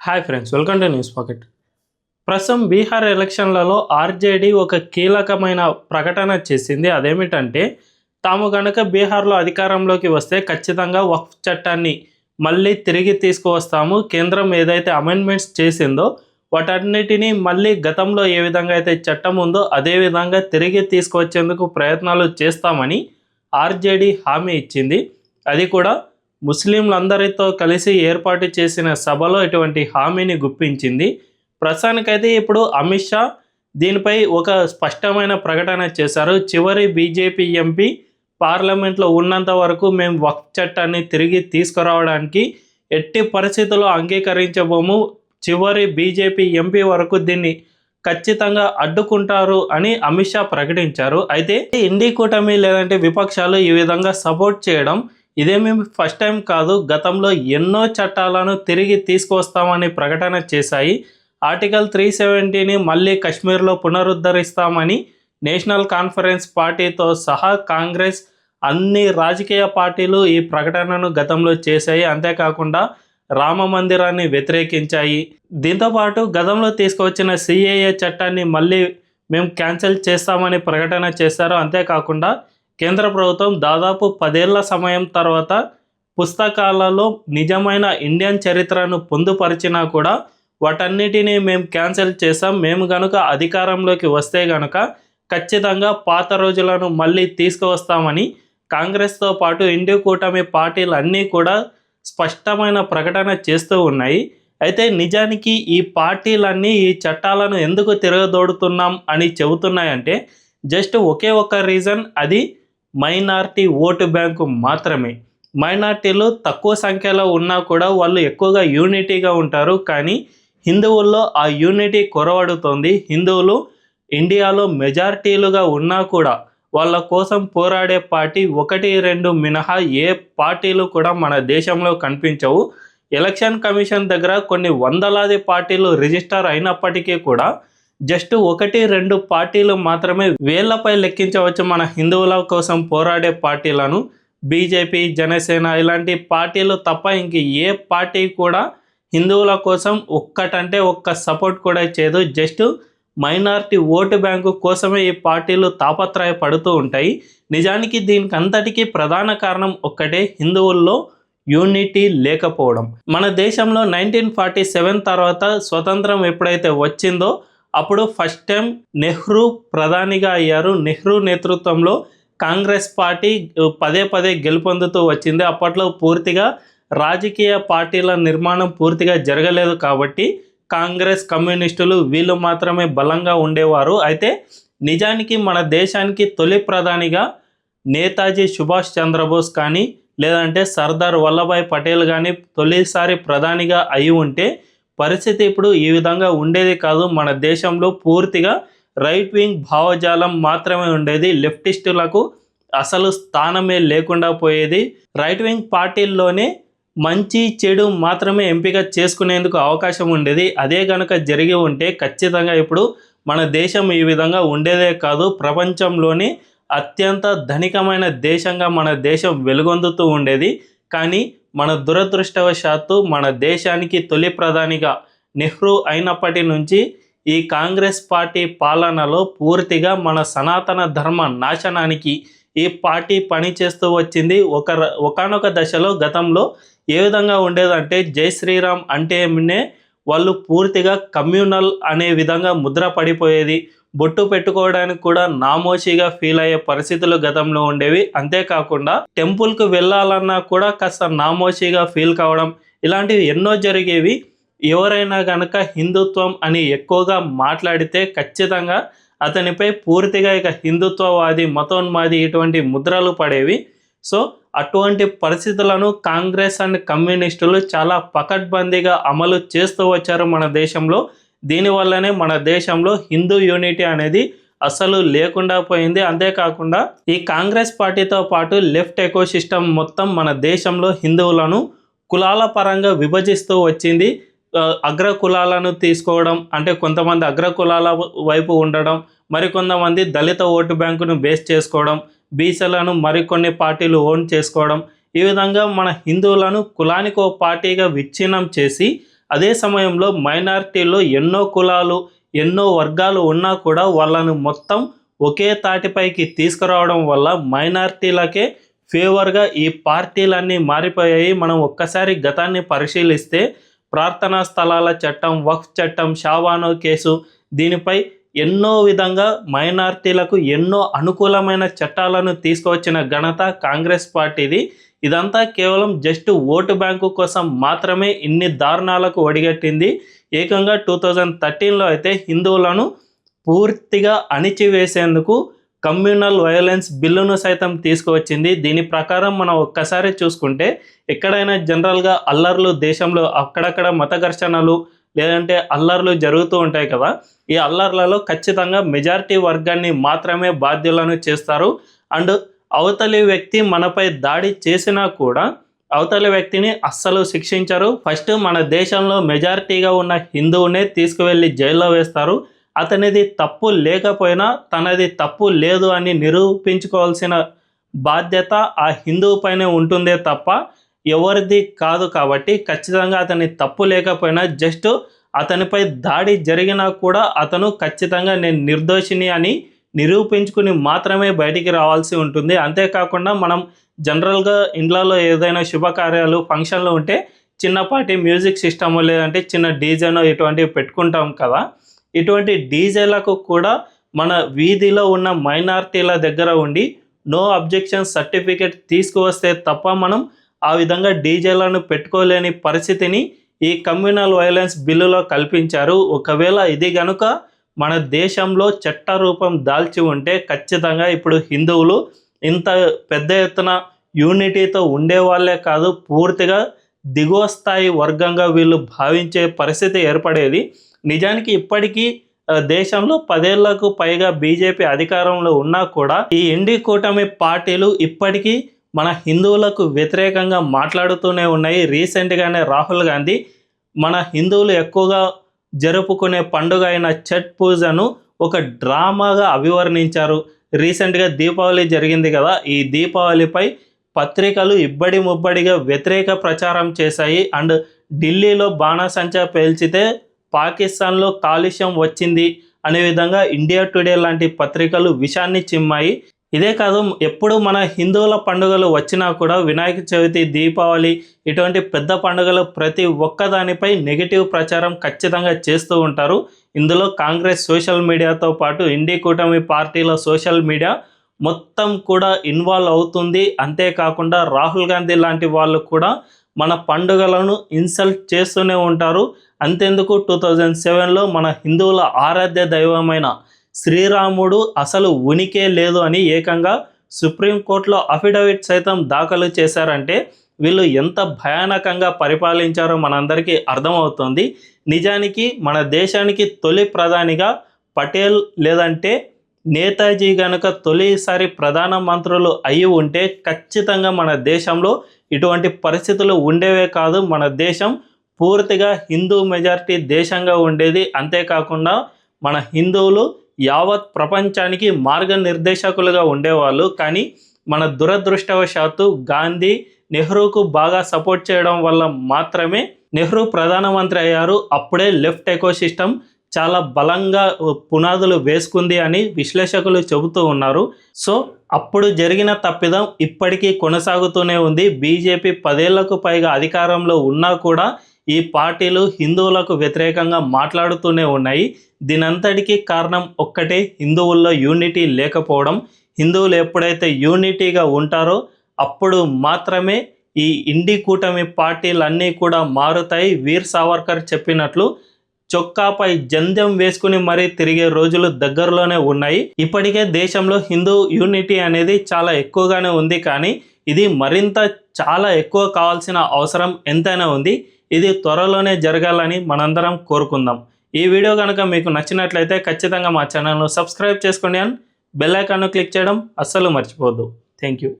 Hi friends, welcome to news pocket. ప్రస్తుతం బీహార్ ఎలక్షన్లలో RJD ఒక కీలకమైన ప్రకటన చేసింది. అదేమిటంటే తాము గనక బీహార్లో అధికారంలోకి వస్తే ఖచ్చితంగా వక్ఫ్ చట్టాన్ని మళ్ళీ తిరిగి తీసుకువస్తాము. కేంద్రం ఏదైతే అమెండ్మెంట్స్ చేసిందో వాటన్నిటినీ మళ్ళీ గతంలో ఏ విధంగా అయితే చట్టం ఉందో అదే విధంగా తిరిగి తీసుకువచ్చేందుకు ప్రయత్నాలు చేస్తామని ఆర్జేడీ హామీ ఇచ్చింది. అది కూడా ముస్లింలందరితో కలిసి ఏర్పాటు చేసిన సభలో ఇటువంటి హామీని గుప్పించింది. ప్రస్తుతానికైతే ఇప్పుడు అమిత్ షా దీనిపై ఒక స్పష్టమైన ప్రకటన చేశారు. చివరి బీజేపీ ఎంపీ పార్లమెంట్లో ఉన్నంత వరకు మేము వక్ఫ్ చట్టాన్ని తిరిగి తీసుకురావడానికి ఎట్టి పరిస్థితుల్లో అంగీకరించబోము. చివరి బీజేపీ ఎంపీ వరకు దీన్ని ఖచ్చితంగా అడ్డుకుంటారు అని అమిత్ షా ప్రకటించారు. అయితే ఇండి కూటమి లేదంటే విపక్షాలు ఈ విధంగా సపోర్ట్ చేయడం ఇదేమీ ఫస్ట్ టైం కాదు. గతంలో ఎన్నో చట్టాలను తిరిగి తీసుకువస్తామని ప్రకటన చేశాయి. ఆర్టికల్ 370ని మళ్ళీ కశ్మీర్లో పునరుద్ధరిస్తామని నేషనల్ కాన్ఫరెన్స్ పార్టీతో సహా కాంగ్రెస్ అన్ని రాజకీయ పార్టీలు ఈ ప్రకటనను గతంలో చేశాయి. అంతేకాకుండా రామ మందిరాన్ని వ్యతిరేకించాయి. దీంతోపాటు గతంలో తీసుకువచ్చిన సిఏఏ చట్టాన్ని మళ్ళీ మేము క్యాన్సిల్ చేస్తామని ప్రకటన చేశారు. అంతేకాకుండా కేంద్ర ప్రభుత్వం దాదాపు 10 ఏళ్ల సమయం తర్వాత పుస్తకాలలో నిజమైన ఇండియన్ చరిత్రను పొందుపరిచినా కూడా వాటన్నిటినీ మేము క్యాన్సిల్ చేసాం. మేము కనుక అధికారంలోకి వస్తే కనుక ఖచ్చితంగా పాత రోజులను మళ్ళీ తీసుకువస్తామని కాంగ్రెస్తో పాటు ఇండి కూటమి పార్టీలు అన్నీ కూడా స్పష్టమైన ప్రకటన చేస్తూ ఉన్నాయి. అయితే నిజానికి ఈ పార్టీలన్నీ ఈ చట్టాలను ఎందుకు తిరగదోడుతున్నాం అని చెబుతున్నాయంటే జస్ట్ ఒకే ఒక్క రీజన్, అది మైనారిటీ ఓటు బ్యాంకు మాత్రమే. మైనారిటీలు తక్కువ సంఖ్యలో ఉన్నా కూడా వాళ్ళు ఎక్కువగా యూనిటీగా ఉంటారు. కానీ హిందువుల్లో ఆ యూనిటీ కొరవడుతోంది. హిందువులు ఇండియాలో మెజారిటీలుగా ఉన్నా కూడా వాళ్ళ కోసం పోరాడే పార్టీ 1-2 మినహా ఏ పార్టీలు కూడా మన దేశంలో కనిపించవు. ఎలక్షన్ కమిషన్ దగ్గర కొన్ని వందలాది పార్టీలు రిజిస్టర్ అయినప్పటికీ కూడా జస్ట్ 1-2 పార్టీలు మాత్రమే వేళ్లపై లెక్కించవచ్చు మన హిందువుల కోసం పోరాడే పార్టీలను. బీజేపీ, జనసేన ఇలాంటి పార్టీలు తప్ప ఇంక ఏ పార్టీ కూడా హిందువుల కోసం ఒక్కటంటే ఒక్క సపోర్ట్ కూడా చేయదు. జస్ట్ మైనారిటీ ఓటు బ్యాంకు కోసమే ఈ పార్టీలు తాపత్రయపడుతూ ఉంటాయి. నిజానికి దీనికి అంతటికీ ప్రధాన కారణం ఒక్కటే, హిందువుల్లో యూనిటీ లేకపోవడం. మన దేశంలో 1947 తర్వాత స్వతంత్రం ఎప్పుడైతే వచ్చిందో అప్పుడు ఫస్ట్ టైం నెహ్రూ ప్రధానిగా అయ్యారు. నెహ్రూ నేతృత్వంలో కాంగ్రెస్ పార్టీ పదే గెలుపొందుతూ వచ్చింది. అప్పట్లో పూర్తిగా రాజకీయ పార్టీల నిర్మాణం పూర్తిగా జరగలేదు కాబట్టి కాంగ్రెస్, కమ్యూనిస్టులు వీళ్ళు మాత్రమే బలంగా ఉండేవారు. అయితే నిజానికి మన దేశానికి తొలి ప్రధానిగా నేతాజీ సుభాష్ చంద్రబోస్ కానీ లేదంటే సర్దార్ వల్లభాయ్ పటేల్ కానీ తొలిసారి ప్రధానిగా అయి ఉంటే పరిస్థితి ఇప్పుడు ఈ విధంగా ఉండేది కాదు. మన దేశంలో పూర్తిగా రైట్ వింగ్ భావజాలం మాత్రమే ఉండేది. లెఫ్టిస్టులకు అసలు స్థానమే లేకుండా పోయేది. రైట్ వింగ్ పార్టీల్లోనే మంచి చెడు మాత్రమే ఎంపిక చేసుకునేందుకు అవకాశం ఉండేది. అదే కనుక జరిగి ఉంటే ఖచ్చితంగా ఇప్పుడు మన దేశం ఈ విధంగా ఉండేదే కాదు, ప్రపంచంలోనే అత్యంత ధనికమైన దేశంగా మన దేశం వెలుగొందుతూ ఉండేది. కానీ మన దురదృష్టవశాత్తు మన దేశానికి తొలి ప్రధానిగా నెహ్రూ అయినప్పటి నుంచి ఈ కాంగ్రెస్ పార్టీ పాలనలో పూర్తిగా మన సనాతన ధర్మ నాశనానికి ఈ పార్టీ పనిచేస్తూ వచ్చింది. ఒకానొక దశలో గతంలో ఏ విధంగా ఉండేదంటే జై శ్రీరామ్ అంటేనే వాళ్ళు పూర్తిగా కమ్యూనల్ అనే విధంగా ముద్ర పడిపోయేది. బొట్టు పెట్టుకోవడానికి కూడా నామోషిగా ఫీల్ అయ్యే పరిస్థితులు గతంలో ఉండేవి. అంతేకాకుండా టెంపుల్కు వెళ్ళాలన్నా కూడా కాస్త నామోషిగా ఫీల్ కావడం, ఇలాంటివి ఎన్నో జరిగేవి. ఎవరైనా కనుక హిందుత్వం అని ఎక్కువగా మాట్లాడితే ఖచ్చితంగా అతనిపై పూర్తిగా ఇక హిందుత్వవాది, మతోన్మాది ఇటువంటి ముద్రలు పడేవి. సో అటువంటి పరిస్థితులను కాంగ్రెస్ అండ్ కమ్యూనిస్టులు చాలా పకడ్బందీగా అమలు చేస్తూ వచ్చారు మన దేశంలో. దీనివల్లనే మన దేశంలో హిందూ యూనిటీ అనేది అసలు లేకుండా పోయింది. అంతేకాకుండా ఈ కాంగ్రెస్ పార్టీతో పాటు లెఫ్ట్ ఎకోసిస్టమ్ మొత్తం మన దేశంలో హిందువులను కులాల పరంగా విభజిస్తూ వచ్చింది. అగ్ర కులాలను తీసుకోవడం, అంటే కొంతమంది అగ్ర కులాల వైపు ఉండడం, మరికొంతమంది దళిత ఓటు బ్యాంకును బేస్ చేసుకోవడం, బీసీలను మరికొన్ని పార్టీలు ఓన్ చేసుకోవడం, ఈ విధంగా మన హిందువులను కులానికో పార్టీగా విచ్ఛిన్నం చేసి అదే సమయంలో మైనారిటీలో ఎన్నో కులాలు ఎన్నో వర్గాలు ఉన్నా కూడా వాళ్ళను మొత్తం ఒకే తాటిపైకి తీసుకురావడం వల్ల మైనారిటీలకే ఫేవర్గా ఈ పార్టీలన్నీ మారిపోయాయి. మనం ఒక్కసారి గతాన్ని పరిశీలిస్తే ప్రార్థనా స్థలాల చట్టం, వక్ఫ్ చట్టం, షాబానో కేసు, దీనిపై ఎన్నో విధంగా మైనారిటీలకు ఎన్నో అనుకూలమైన చట్టాలను తీసుకువచ్చిన ఘనత కాంగ్రెస్ పార్టీది. ఇదంతా కేవలం జస్ట్ ఓటు బ్యాంకు కోసం మాత్రమే ఇన్ని దారుణాలకు ఒడిగట్టింది. ఏకంగా 2013లో అయితే హిందువులను పూర్తిగా అణిచివేసేందుకు కమ్యూనల్ వైలెన్స్ బిల్లును సైతం తీసుకువచ్చింది. దీని ప్రకారం మనం ఒక్కసారి చూసుకుంటే ఎక్కడైనా జనరల్గా అల్లర్లు దేశంలో అక్కడక్కడ మత ఘర్షణలు లేదంటే అల్లర్లు జరుగుతూ ఉంటాయి కదా, ఈ అల్లర్లలో ఖచ్చితంగా మెజారిటీ వర్గాన్ని మాత్రమే బాధ్యులను చేస్తారు. అండ్ అవతలి వ్యక్తి మనపై దాడి చేసినా కూడా అవతలి వ్యక్తిని అస్సలు శిక్షించరు. ఫస్ట్ మన దేశంలో మెజారిటీగా ఉన్న హిందువునే తీసుకువెళ్ళి జైల్లో వేస్తారు. అతనిది తప్పు లేకపోయినా తనది తప్పు లేదు అని నిరూపించుకోవాల్సిన బాధ్యత ఆ హిందువు పైనే ఉంటుందే తప్ప ఎవరిది కాదు. కాబట్టి ఖచ్చితంగా అతని తప్పు లేకపోయినా జస్ట్ అతనిపై దాడి జరిగినా కూడా అతను ఖచ్చితంగా నేను నిర్దోషిని అని నిరూపించుకుని మాత్రమే బయటికి రావాల్సి ఉంటుంది. అంతేకాకుండా మనం జనరల్గా ఇండ్లలో ఏదైనా శుభకార్యాలు ఫంక్షన్లు ఉంటే చిన్నపాటి మ్యూజిక్ సిస్టము లేదంటే చిన్న డీజేనో ఇటువంటివి పెట్టుకుంటాం కదా, ఇటువంటి డీజేలకు కూడా మన వీధిలో ఉన్న మైనారిటీల దగ్గర ఉండి నో అబ్జెక్షన్ సర్టిఫికేట్ తీసుకువస్తే తప్ప మనం ఆ విధంగా డీజేలను పెట్టుకోలేని పరిస్థితిని ఈ కమ్యూనల్ వైలెన్స్ బిల్లులో కల్పించారు. ఒకవేళ ఇది కనుక మన దేశంలో చట్ట రూపం దాల్చి ఉంటే ఖచ్చితంగా ఇప్పుడు హిందువులు ఇంత పెద్ద ఎత్తున యూనిటీతో ఉండేవాళ్ళే కాదు, పూర్తిగా దిగువ స్థాయి వర్గంగా వీళ్ళు భావించే పరిస్థితి ఏర్పడేది. నిజానికి ఇప్పటికీ దేశంలో 10 ఏళ్లకు పైగా బీజేపీ అధికారంలో ఉన్నా కూడా ఈ ఇండి కూటమి పార్టీలు ఇప్పటికీ మన హిందువులకు వ్యతిరేకంగా మాట్లాడుతూనే ఉన్నాయి. రీసెంట్గానే రాహుల్ గాంధీ మన హిందువులు ఎక్కువగా జరుపుకునే పండుగ అయిన ఛట్ పూజను ఒక డ్రామాగా అభివర్ణించారు. రీసెంట్గా దీపావళి జరిగింది కదా, ఈ దీపావళిపై పత్రికలు ఇబ్బడి ముబ్బడిగా వ్యతిరేక ప్రచారం చేశాయి. అండ్ ఢిల్లీలో బాణాసంచా పేల్చితే పాకిస్తాన్లో కాలుష్యం వచ్చింది అనే విధంగా ఇండియా టుడే లాంటి పత్రికలు విషాన్ని చిమ్మాయి. ఇదే కాదు, ఎప్పుడు మన హిందువుల పండుగలు వచ్చినా కూడా వినాయక చవితి, దీపావళి ఇటువంటి పెద్ద పండుగలు ప్రతి ఒక్కదానిపై నెగిటివ్ ప్రచారం ఖచ్చితంగా చేస్తూ ఉంటారు. ఇందులో కాంగ్రెస్ సోషల్ మీడియాతో పాటు ఇండి కూటమి పార్టీల సోషల్ మీడియా మొత్తం కూడా ఇన్వాల్వ్ అవుతుంది. అంతేకాకుండా రాహుల్ గాంధీ లాంటి వాళ్ళు కూడా మన పండుగలను ఇన్సల్ట్ చేస్తూనే ఉంటారు. అంతెందుకు 2007లో మన హిందువుల ఆరాధ్య దైవమైన శ్రీరాముడు అసలు ఉనికే లేదు అని ఏకంగా సుప్రీంకోర్టులో అఫిడవిట్ సైతం దాఖలు చేశారంటే వీళ్ళు ఎంత భయానకంగా పరిపాలించారో మనందరికీ అర్థమవుతుంది. నిజానికి మన దేశానికి తొలి ప్రధానిగా పటేల్ లేదంటే నేతాజీ గనుక తొలిసారి ప్రధానమంత్రులు అయి ఉంటే ఖచ్చితంగా మన దేశంలో ఇటువంటి పరిస్థితులు ఉండేవే కాదు. మన దేశం పూర్తిగా హిందూ మెజారిటీ దేశంగా ఉండేది. అంతేకాకుండా మన హిందువులు యావత్ ప్రపంచానికి మార్గనిర్దేశకులుగా ఉండేవాళ్ళు. కానీ మన దురదృష్టవశాత్తు గాంధీ నెహ్రూకు బాగా సపోర్ట్ చేయడం వల్ల మాత్రమే నెహ్రూ ప్రధానమంత్రి అయ్యారు. అప్పుడే లెఫ్ట్ ఎకోసిస్టమ్ చాలా బలంగా పునాదులు వేసుకుంది అని విశ్లేషకులు చెబుతూ ఉన్నారు. సో అప్పుడు జరిగిన తప్పిదం ఇప్పటికీ కొనసాగుతూనే ఉంది. బీజేపీ 10 ఏళ్లకు పైగా అధికారంలో ఉన్నా కూడా ఈ పార్టీలు హిందువులకు వ్యతిరేకంగా మాట్లాడుతూనే ఉన్నాయి. దీనంతటికీ కారణం ఒక్కటే, హిందువుల్లో యూనిటీ లేకపోవడం. హిందువులు ఎప్పుడైతే యూనిటీగా ఉంటారో అప్పుడు మాత్రమే ఈ ఇండి కూటమి పార్టీలన్నీ కూడా మారుతాయి. వీర్ సావర్కర్ చెప్పినట్లు చొక్కాపై జంధ్యం వేసుకుని మరీ తిరిగే రోజులు దగ్గరలోనే ఉన్నాయి. ఇప్పటికే దేశంలో హిందూ యూనిటీ అనేది చాలా ఎక్కువగానే ఉంది, కానీ ఇది మరింత చాలా ఎక్కువ కావాల్సిన అవసరం ఎంతైనా ఉంది. ఇది త్వరలోనే జరగాలని మనందరం కోరుకుందాం. ఈ వీడియో కనుక మీకు నచ్చినట్లయితే ఖచ్చితంగా మా ఛానల్ను సబ్స్క్రైబ్ చేసుకోండి అండ్ బెల్ ఐకాన్ను క్లిక్ చేయడం అస్సలు మర్చిపోవద్దు. Thank you.